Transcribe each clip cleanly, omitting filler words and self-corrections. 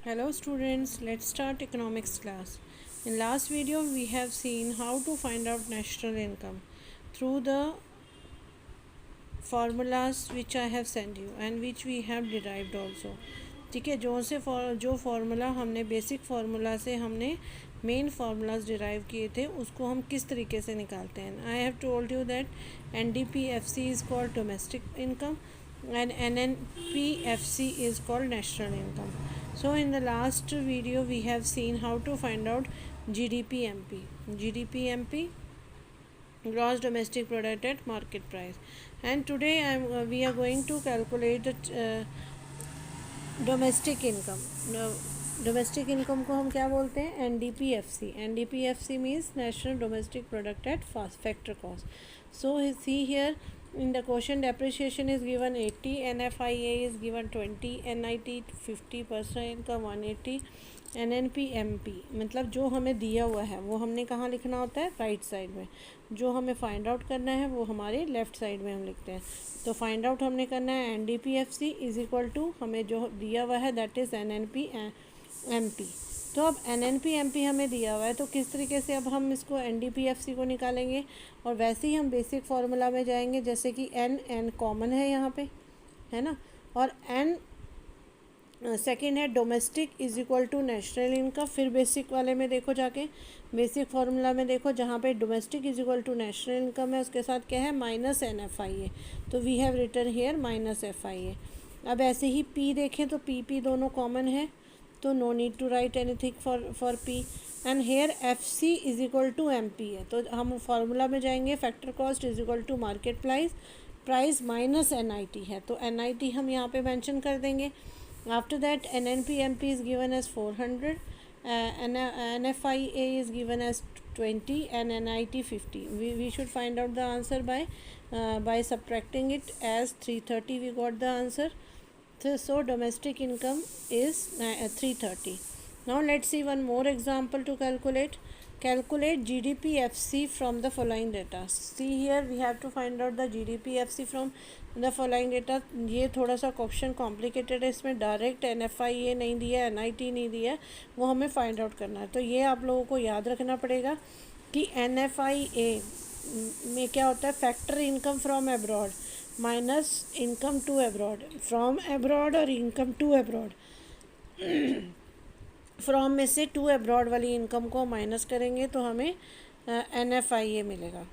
Hello students, let's start economics class. In last video we have seen how to find out national income through the formulas which I have sent you and which we have derived also. ठीक है, जो formula हमने basic formula से हमने main formulas derive किए थे उसको हम किस तरीके से निकालते हैं. I have told you that NDPFC is called domestic income and NNPFC is called national income. So in the last video we have seen how to find out GDP-MP, gross domestic product at market price, and today we are going to calculate the domestic income. Domestic income को हम क्या बोलते हैं? NDPFC means national domestic product at factor cost. So see here in the question depreciation is given 80, NFIA is given 20, NIT 50%, का 180, NNPMP मतलब जो हमें दिया हुआ है वो हमने कहाँ लिखना होता है? राइट साइड में. जो हमें फाइंड आउट करना है वो हमारे लेफ़्ट साइड में हम लिखते हैं. तो फाइंड आउट हमने करना है NDPFC इज़ इक्वल टू हमें जो दिया हुआ है दैट इज़ NNPMP. तो अब NNPMP हमें दिया हुआ है तो किस तरीके से अब हम इसको NDPFC को निकालेंगे. और वैसे ही हम बेसिक फार्मूला में जाएंगे जैसे कि N कॉमन है यहाँ पे, है ना, और N सेकेंड है domestic is equal to national income. फिर बेसिक वाले में देखो, जाके बेसिक फार्मूला में देखो जहाँ पे domestic is equal to national income है उसके साथ क्या है? Minus NFIA. तो we have written here minus FIA. अब ऐसे ही P देखें तो P दोनों कॉमन है तो no need to write anything for P. And here FC is equal to MP है तो हम फार्मूला में जाएंगे factor cost is equal to market price minus NIT है तो NIT हम यहाँ पे मेंशन कर देंगे. After that NNPMP is given as 400, NFIA is given as 20 and NIT 50. We should find out the answer by subtracting it as 330 we got the answer. So domestic income is 330. Now let's see one more example to calculate. Calculate GDPFC from the following data. See here we have to find out the GDPFC from the following data. ये थोड़ा सा question complicated है, इसमें direct NFIA नहीं दिया है, NIT नहीं दिया है, वो हमें फाइंड आउट करना है. तो ये आप लोगों को याद रखना पड़ेगा कि NFIA में क्या होता है? Factor income from abroad minus income to abroad. From abroad और इनकम टू अब्रॉड. फ्रॉम में से टू अब्रॉड वाली इनकम को माइनस करेंगे तो हमें NFIA मिलेगा.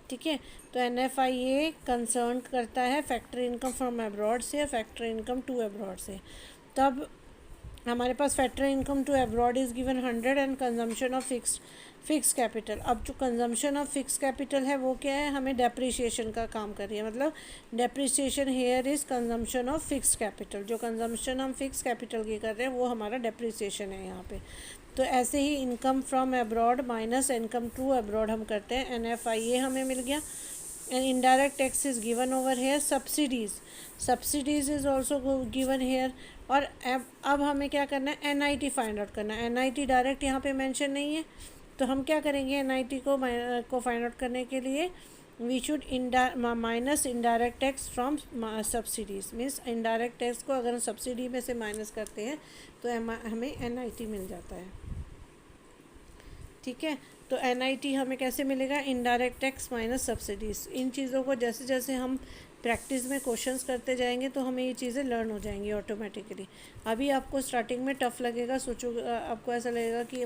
ठीक है, तो NFIA कंसर्न करता है फैक्टर इनकम फ्रॉम अब्रॉड से, फैक्टर इनकम टू अब्रॉड से. तब हमारे पास factor income to abroad is given 100 and consumption of fix capital. अब जो कंजम्पशन ऑफ फिक्स कैपिटल है वो क्या है? हमें डेप्रिसिएशन का काम कर रही है. मतलब depreciation here is consumption of fix capital. जो कंजम्पशन हम फिक्स कैपिटल की कर रहे हैं वो हमारा डेप्रिसिएशन है यहाँ पे. तो ऐसे ही income from abroad minus income to abroad हम करते हैं. NFIA हमें मिल गया. And indirect tax is given over here. Subsidies is also given here. और अब हमें क्या करना है? NIT फाइंड आउट करना है. NIT डायरेक्ट यहाँ पे मेंशन नहीं है तो हम क्या करेंगे? NIT को फाइंड आउट करने के लिए we should minus indirect tax from subsidies. Means indirect tax को अगर सब्सिडी में से माइनस करते हैं तो हमें NIT मिल जाता है. ठीक है, तो NIT हमें कैसे मिलेगा? Indirect tax minus subsidies. इन चीज़ों को जैसे जैसे हम प्रैक्टिस में क्वेश्चंस करते जाएंगे तो हमें ये चीज़ें लर्न हो जाएंगी ऑटोमेटिकली. अभी आपको स्टार्टिंग में टफ़ लगेगा. सोचो आपको ऐसा लगेगा कि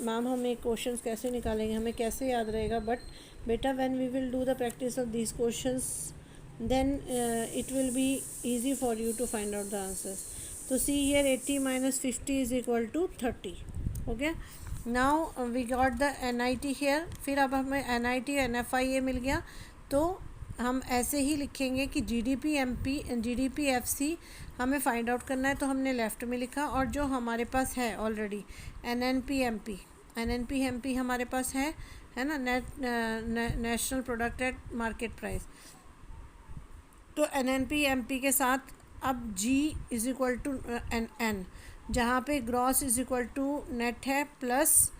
मैम हम ये क्वेश्चंस कैसे निकालेंगे, हमें कैसे याद रहेगा. बट बेटा when we will do the practice of these questions then it will be easy for you to find out the answers. So see here 80 minus 50 is equal to 30. Okay, now we got the NIT here. फिर अब हमें NIT NFIA मिल गया तो हम ऐसे ही लिखेंगे कि GDPFC हमें फाइंड आउट करना है तो हमने लेफ़्ट में लिखा. और जो हमारे पास है ऑलरेडी NNPMP हमारे पास है ना, national product at market price. तो NNPMP के साथ अब G is equal to N जहाँ पे gross is equal to net है प्लस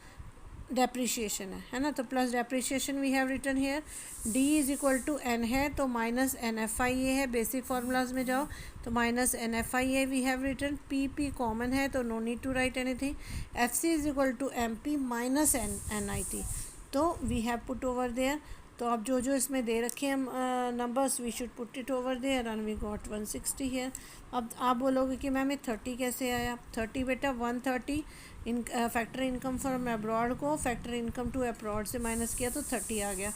डेप्रिशिएशन है ना, तो plus depreciation we have written here. D is equal to N है तो minus N F I A है, बेसिक फार्मूलाज में जाओ तो minus N F I A we have written. P P common है तो no need to write anything. F C is equal to M P minus N N I T, तो we have put over there. तो अब जो जो इसमें दे रखे हैं numbers we should put it over there and we got 160 here. अब आप बोलोगे कि मैम ये 30 कैसे आया? 30 बेटा 130 इन फैक्टर इनकम फ्रॉम अब्रॉड को फैक्टर इनकम टू अब्रॉड से माइनस किया तो 30 आ गया।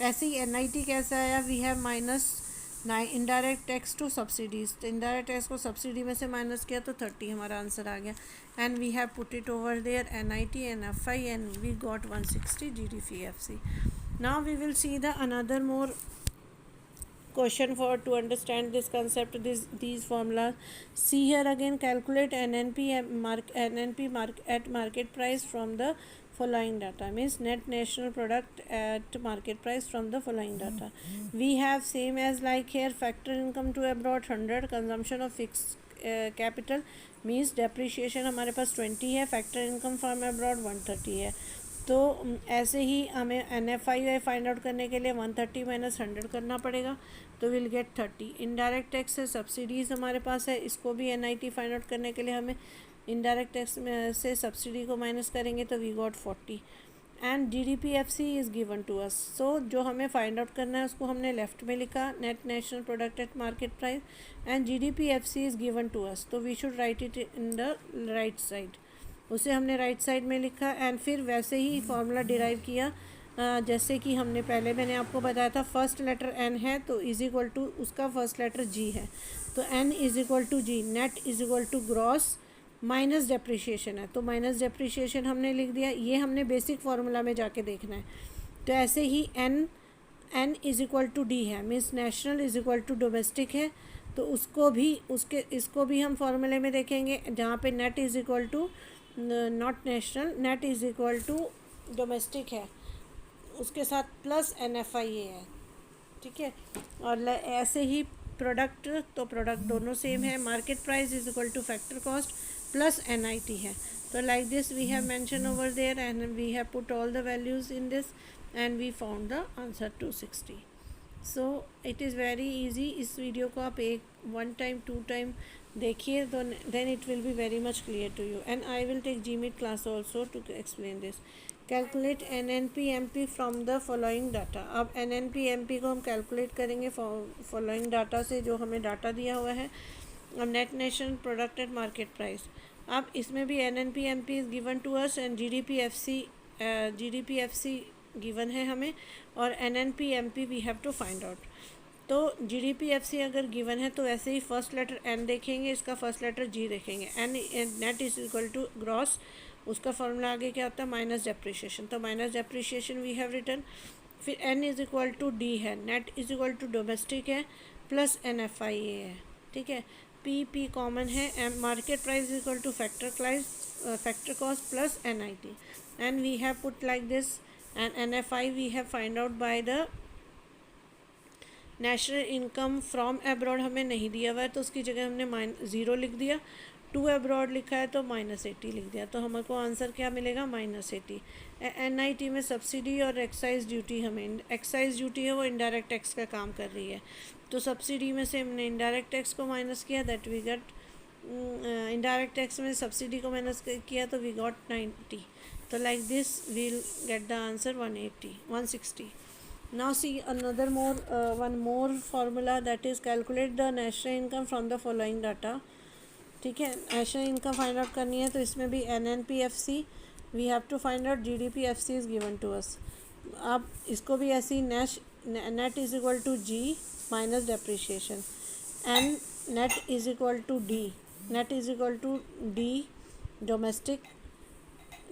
ऐसे ही एनआईटी कैसे आया? We have minus 9 indirect tax to subsidies, तो इनडायरेक्ट टैक्स को सब्सिडी में से माइनस किया तो 30 हमारा आंसर आ गया। And we have put it over there NIT N F I and we got 160 GDPFC. Now we will see the another more question for to understand this concept, these formulas. See here again, calculate NNP at market price from the following data, means net national product at market price from the following data. We have same as like here, factor income to abroad 100, consumption of fixed capital means depreciation हमारे पास 20 है, factor income from abroad 130 है। तो ऐसे ही हमें N F I find out करने के लिए 130 माइनस 100 करना पड़ेगा, तो विल गेट 30। इनडायरेक्ट टैक्स है, सब्सिडीज़ हमारे पास है, इसको भी N I T find out करने के लिए हमें इनडायरेक्ट टैक्स में से सब्सिडी को माइनस करेंगे तो we got 40। And GDPFC is given to us, so जो हमें फाइंड आउट करना है उसको हमने लेफ्ट में लिखा, net national product at market price, and GDPFC is given to us, तो we should write it in the right side, उसे हमने राइट साइड में लिखा। एंड फिर वैसे ही फार्मूला डिराइव किया जैसे कि हमने पहले मैंने आपको बताया था, फर्स्ट लेटर एन है तो इज इक्वल टू उसका फर्स्ट लेटर जी है, तो N is equal to G, net is equal to gross minus depreciation है, तो माइनस डेप्रिशिएशन हमने लिख दिया। ये हमने बेसिक फार्मूला में जाके देखना है। तो ऐसे ही N is equal to D है, means national is equal to domestic है, तो उसको भी इसको भी हम फार्मूले में देखेंगे जहाँ पे net is equal to not national, net is equal to domestic है, उसके साथ प्लस NFIA है, ठीक है। और ऐसे ही प्रोडक्ट, तो प्रोडक्ट दोनों सेम है, market price is equal to factor cost plus NIT है। तो like this we have mention over there and we have put all the values in this and we found the answer 260। So it is very easy. इस video को आप one time 2 time देखिए तो then it will be very much clear to you, and I will take GMAT class also to explain this. Calculate NNP MP from the following data. अब NNP MP को हम calculate करेंगे following data से, जो हमें data दिया हुआ है। अब net national product at market price, अब इसमें भी NNP MP is given to us and GDPFC given है हमें, और NNP MP we have to find out. तो GDPFC अगर गिवन है तो वैसे ही फर्स्ट लेटर एन देखेंगे, इसका फर्स्ट लेटर जी देखेंगे। N net is equal to gross, उसका फॉर्मूला आगे क्या होता है? माइनस डेप्रिशिएशन, तो minus depreciation we have written. फिर N is equal to D है, net is equal to domestic है प्लस NFIA है, ठीक है। पी कॉमन है, market price is equal to factor cost plus NIT, and we have put like this, and NFI we have find out by the national income from abroad हमें नहीं दिया हुआ है, तो उसकी जगह हमने 0 लिख दिया। टू अब्रॉड लिखा है तो -80 लिख दिया, तो हमको आंसर क्या मिलेगा? -80। NIT में सब्सिडी और एक्साइज ड्यूटी, हमें एक्साइज ड्यूटी है वो इनडायरेक्ट टैक्स का काम कर रही है, तो सब्सिडी में से हमने इनडायरेक्ट टैक्स को माइनस किया, that we get indirect tax में सब्सिडी को माइनस किया तो वी गॉट 90। तो like this we'll get the answer 160। Now see another one more formula, that is calculate the national income from the following data, ठीक है। National income find out करनी है तो इसमें भी NNPFC we have to find out, GDPFC is given to us. अब इसको भी ऐसी net is equal to G minus depreciation, and net is equal to D, net is equal to D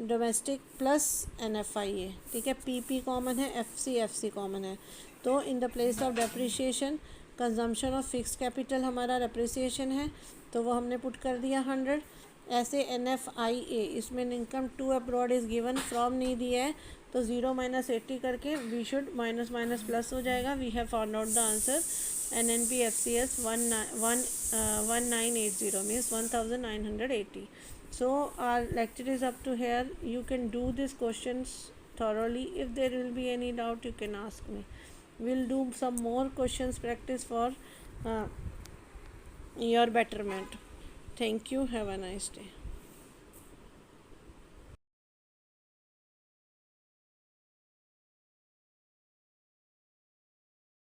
domestic plus NFIA, ठीक है। PP common है, FC common है, तो in the place of depreciation consumption of fix capital हमारा depreciation है, तो वो हमने पुट कर दिया 100। ऐसे NFIA, इसमें income to abroad is given, from नहीं दिया है, तो 0 - 80 करके we should minus minus plus हो जाएगा। We have found out the answer NNPFCS 1980 means 1980। So our lecture is up to here. You can do these questions thoroughly. If there will be any doubt, you can ask me. We'll do some more questions practice for your betterment. Thank you. Have a nice day.